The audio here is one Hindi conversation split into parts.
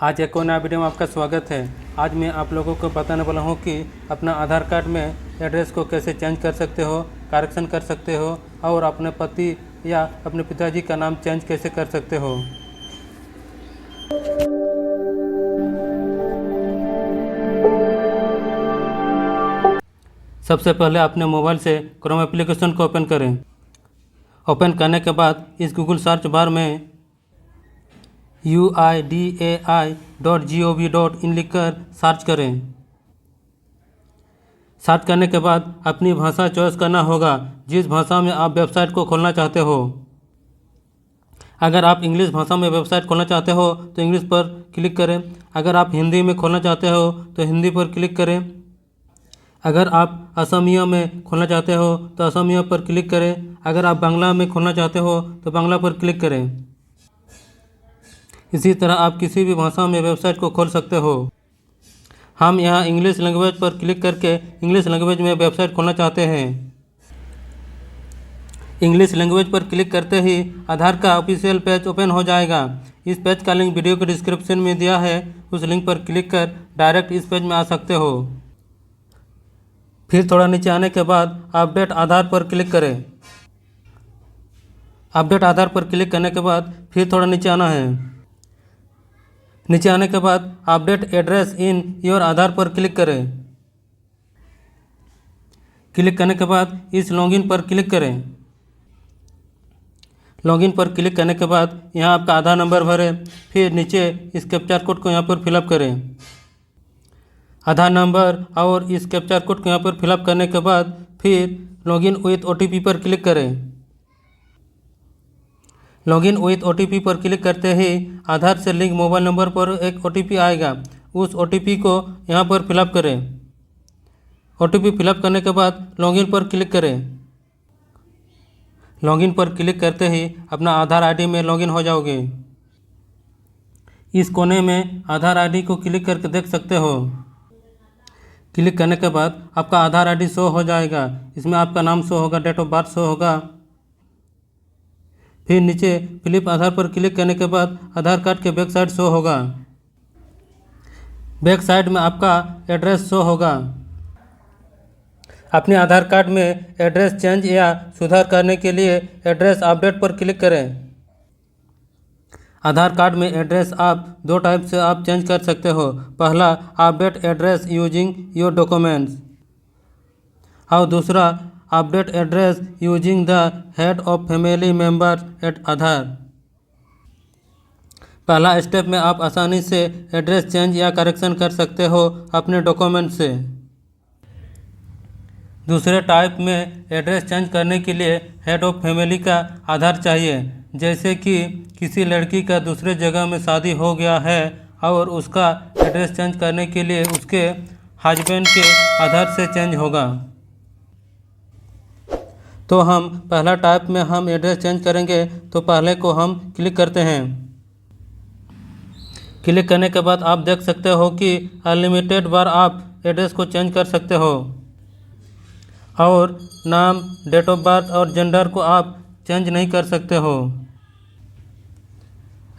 आज एक और नया वीडियो में आपका स्वागत है। आज मैं आप लोगों को बताने वाला हूं कि अपना आधार कार्ड में एड्रेस को कैसे चेंज कर सकते हो, करेक्शन कर सकते हो और अपने पति या अपने पिताजी का नाम चेंज कैसे कर सकते हो। सबसे पहले अपने मोबाइल से क्रोम एप्लीकेशन को ओपन करें। ओपन करने के बाद इस गूगल सर्च बार में uidai.gov.in लिखकर सर्च करें। सर्च करने के बाद अपनी भाषा चॉइस करना होगा, जिस भाषा में आप वेबसाइट को खोलना चाहते हो। अगर आप इंग्लिश भाषा में वेबसाइट खोलना चाहते हो तो इंग्लिश पर क्लिक करें। अगर आप हिंदी में खोलना चाहते हो तो हिंदी पर क्लिक करें। अगर आप असमिया में खोलना चाहते हो तो असमिया पर क्लिक करें। अगर आप बांग्ला में खोलना चाहते हो तो बांग्ला पर क्लिक करें। इसी तरह आप किसी भी भाषा में वेबसाइट को खोल सकते हो। हम यहाँ इंग्लिश लैंग्वेज पर क्लिक करके इंग्लिश लैंग्वेज में वेबसाइट खोलना चाहते हैं। इंग्लिश लैंग्वेज पर क्लिक करते ही आधार का ऑफिशियल पेज ओपन हो जाएगा। इस पेज का लिंक वीडियो के डिस्क्रिप्शन में दिया है, उस लिंक पर क्लिक कर डायरेक्ट इस पेज में आ सकते हो। फिर थोड़ा नीचे आने के बाद अपडेट आधार पर क्लिक करें। अपडेट आधार पर क्लिक करने के बाद फिर थोड़ा नीचे आना है। नीचे आने के बाद अपडेट एड्रेस इन योर आधार पर क्लिक करें। क्लिक करने के बाद इस लॉगिन पर क्लिक करें। लॉगिन पर क्लिक करने के बाद यहाँ आपका आधार नंबर भरें। फिर नीचे इस कैप्चा कोड को यहाँ पर फिलअप करें। आधार नंबर और इस कैप्चा कोड को यहाँ पर फिलअप करने के बाद फिर लॉगिन विथ OTP पर क्लिक करें। लॉगिन विथ OTP पर क्लिक करते ही आधार से लिंक मोबाइल नंबर पर एक OTP आएगा। उस OTP को यहाँ पर फिलअप करें। OTP फिलअप करने के बाद लॉगिन पर क्लिक करें। लॉगिन पर क्लिक करते ही अपना आधार ID में लॉगिन हो जाओगे। इस कोने में आधार ID को क्लिक करके देख सकते हो। क्लिक करने के बाद आपका आधार ID शो हो जाएगा। इसमें आपका नाम शो होगा, डेट ऑफ बर्थ शो होगा। फिर नीचे फ्लिप आधार पर क्लिक करने के बाद आधार कार्ड के बैक साइड शो होगा। बैक साइड में आपका एड्रेस शो होगा। अपने आधार कार्ड में एड्रेस चेंज या सुधार करने के लिए एड्रेस अपडेट पर क्लिक करें। आधार कार्ड में एड्रेस आप दो टाइप से आप चेंज कर सकते हो। पहला, update address using your documents, और दूसरा, update address using the head of family member at Aadhaar. पहला स्टेप में आप आसानी से एड्रेस चेंज या करेक्शन कर सकते हो अपने डॉक्यूमेंट से। दूसरे टाइप में एड्रेस चेंज करने के लिए हेड ऑफ फैमिली का आधार चाहिए, जैसे कि किसी लड़की का दूसरे जगह में शादी हो गया है और उसका एड्रेस चेंज करने के लिए उसके हस्बैंड के आधार से चेंज होगा। तो हम पहला टाइप में हम एड्रेस चेंज करेंगे, तो पहले को हम क्लिक करते हैं। क्लिक करने के बाद आप देख सकते हो कि अनलिमिटेड बार आप एड्रेस को चेंज कर सकते हो और नाम, डेट ऑफ बर्थ और जेंडर को आप चेंज नहीं कर सकते हो।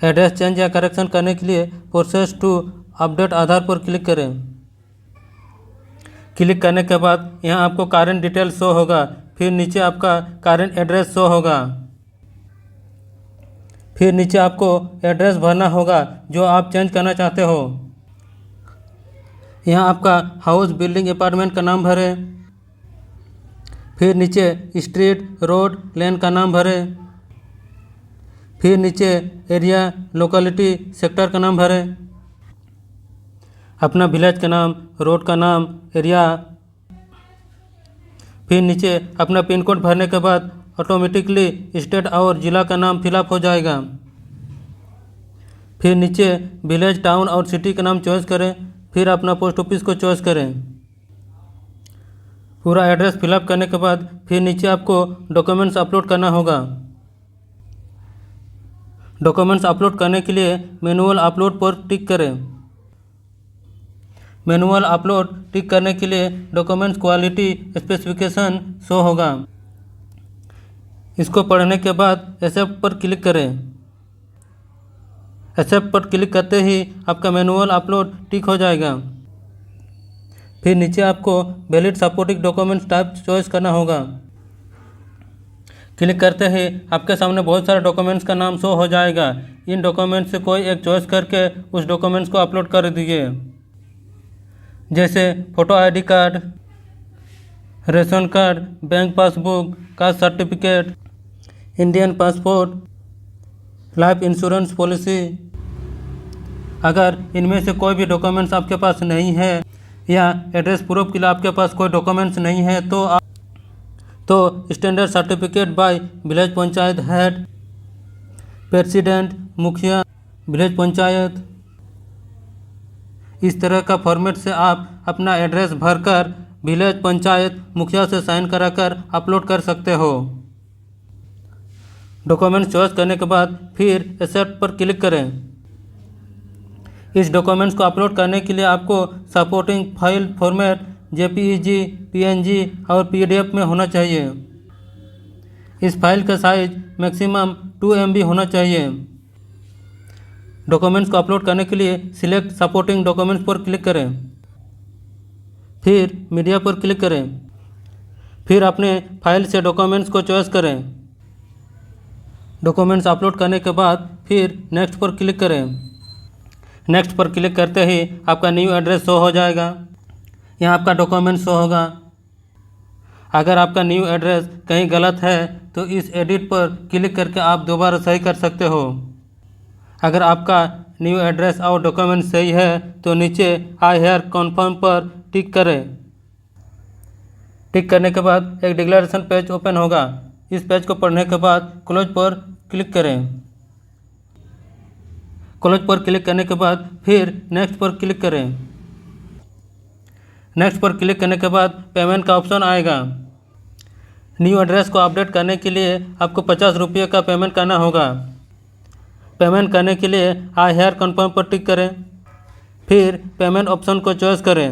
एड्रेस चेंज या करेक्शन करने के लिए प्रोसेस टू अपडेट आधार पर क्लिक करें। क्लिक करने के बाद यहाँ आपको करंट डिटेल शो होगा। फिर नीचे आपका करंट एड्रेस शो होगा। फिर नीचे आपको एड्रेस भरना होगा जो आप चेंज करना चाहते हो। यहाँ आपका हाउस, बिल्डिंग, अपार्टमेंट का नाम भरें। फिर नीचे स्ट्रीट, रोड, लेन का नाम भरें। फिर नीचे एरिया, लोकेलिटी, सेक्टर का नाम भरें। अपना विलेज का नाम, रोड का नाम, एरिया। फिर नीचे अपना पिन कोड भरने के बाद ऑटोमेटिकली स्टेट और ज़िला का नाम फिलअप हो जाएगा। फिर नीचे विलेज, टाउन और सिटी का नाम चॉइस करें। फिर अपना पोस्ट ऑफिस को चॉइस करें। पूरा एड्रेस फिलअप करने के बाद फिर नीचे आपको डॉक्यूमेंट्स अपलोड करना होगा। डॉक्यूमेंट्स अपलोड करने के लिए मैनुअल अपलोड पर टिक करें। मैनुअल अपलोड टिक करने के लिए डॉक्यूमेंट्स क्वालिटी स्पेसिफिकेशन शो होगा। इसको पढ़ने के बाद एक्सेप्ट पर क्लिक करें। एक्सेप्ट पर क्लिक करते ही आपका मैनुअल अपलोड टिक हो जाएगा। फिर नीचे आपको valid supporting documents type choice करना होगा। क्लिक करते ही आपके सामने बहुत सारे डॉक्यूमेंट्स का नाम शो हो जाएगा। इन डॉक्यूमेंट्स से कोई एक चॉइस करके उस डॉक्यूमेंट्स को अपलोड कर दीजिए, जैसे photo ID card, ration card, bank passbook, caste certificate, Indian passport, life insurance policy. अगर इनमें से कोई भी डॉक्यूमेंट्स आपके पास नहीं है या एड्रेस प्रूफ के लिए आपके पास कोई डॉक्यूमेंट्स नहीं है तो standard certificate bye village panchayat head, president, मुखिया, विलेज पंचायत, इस तरह का फॉर्मेट से आप अपना एड्रेस भरकर विलेज पंचायत मुखिया से साइन कराकर अपलोड कर सकते हो। डॉक्यूमेंट्स चॉइस करने के बाद फिर एक्सेप्ट पर क्लिक करें। इस डॉक्यूमेंट्स को अपलोड करने के लिए आपको supporting file format JPEG, PNG और पीडीएफ में होना चाहिए। इस फाइल का साइज मैक्सिमम 2 MB होना चाहिए। डॉक्यूमेंट्स को अपलोड करने के लिए सिलेक्ट सपोर्टिंग डॉक्यूमेंट्स पर क्लिक करें, फिर मीडिया पर क्लिक करें, फिर अपने फाइल से डॉक्यूमेंट्स को चॉइस करें। डॉक्यूमेंट्स अपलोड करने के बाद फिर नेक्स्ट पर क्लिक करें। नेक्स्ट पर क्लिक करते ही आपका न्यू एड्रेस शो हो जाएगा। यहाँ आपका डॉक्यूमेंट शो होगा। अगर आपका न्यू एड्रेस कहीं गलत है तो इस एडिट पर क्लिक करके आप दोबारा सही कर सकते हो। अगर आपका न्यू एड्रेस और डॉक्यूमेंट सही है तो नीचे आई हेयर कन्फर्म पर टिक करें। टिक करने के बाद एक डिक्लेरेशन पेज ओपन होगा। इस पेज को पढ़ने के बाद क्लोज पर क्लिक करें। क्लोज पर क्लिक करने के बाद फिर नेक्स्ट पर क्लिक करें। नेक्स्ट पर क्लिक करने के बाद पेमेंट का ऑप्शन आएगा। न्यू एड्रेस को अपडेट करने के लिए आपको 50 रुपये का पेमेंट करना होगा। पेमेंट करने के लिए आई हेयर कन्फर्म पर टिक करें, फिर पेमेंट ऑप्शन को चॉइस करें।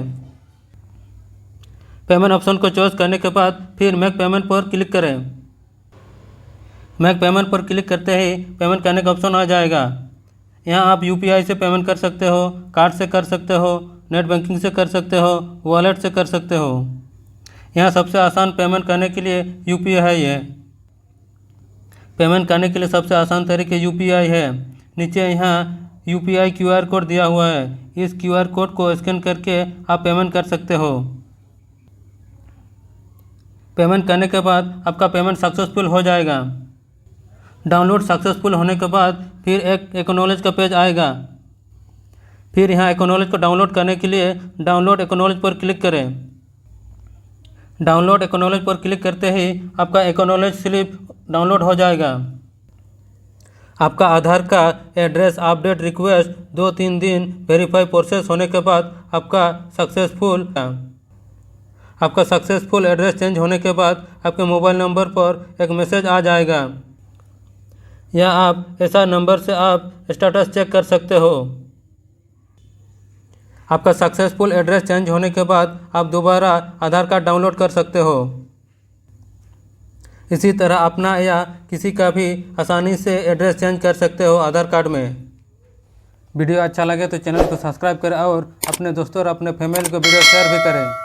पेमेंट ऑप्शन को चॉइस करने के बाद फिर मेक पेमेंट पर क्लिक करें। मेक पेमेंट पर क्लिक करते ही पेमेंट करने का ऑप्शन आ जाएगा। यहाँ आप यूपीआई से पेमेंट कर सकते हो, कार्ड से कर सकते हो, नेट बैंकिंग से कर सकते हो, वॉलेट से कर सकते हो। यहाँ सबसे आसान पेमेंट करने के लिए यूपीआई है। पेमेंट करने के लिए सबसे आसान तरीके यूपीआई है। नीचे यहाँ यूपीआई क्यूआर कोड दिया हुआ है। इस क्यूआर कोड को स्कैन करके आप पेमेंट कर सकते हो। पेमेंट करने के बाद आपका पेमेंट सक्सेसफुल हो जाएगा। डाउनलोड सक्सेसफुल होने के बाद फिर एक एक्नॉलेज का पेज आएगा। फिर यहाँ एक्नॉलेज को डाउनलोड करने के लिए डाउनलोड एक्नॉलेज पर क्लिक करें। डाउनलोड एक्नॉलेज पर क्लिक करते ही आपका एक्नॉलेज स्लिप डाउनलोड हो जाएगा। आपका आधार का एड्रेस अपडेट रिक्वेस्ट 2-3 दिन वेरीफाई प्रोसेस होने के बाद आपका सक्सेसफुल एड्रेस चेंज होने के बाद आपके मोबाइल नंबर पर एक मैसेज आ जाएगा, या आप ऐसा नंबर से आप स्टेटस चेक कर सकते हो। आपका सक्सेसफुल एड्रेस चेंज होने के बाद आप दोबारा आधार कार्ड डाउनलोड कर सकते हो। इसी तरह अपना या किसी का भी आसानी से एड्रेस चेंज कर सकते हो आधार कार्ड में। वीडियो अच्छा लगे तो चैनल को सब्सक्राइब करें और अपने दोस्तों और अपने फैमिली को वीडियो शेयर भी करें।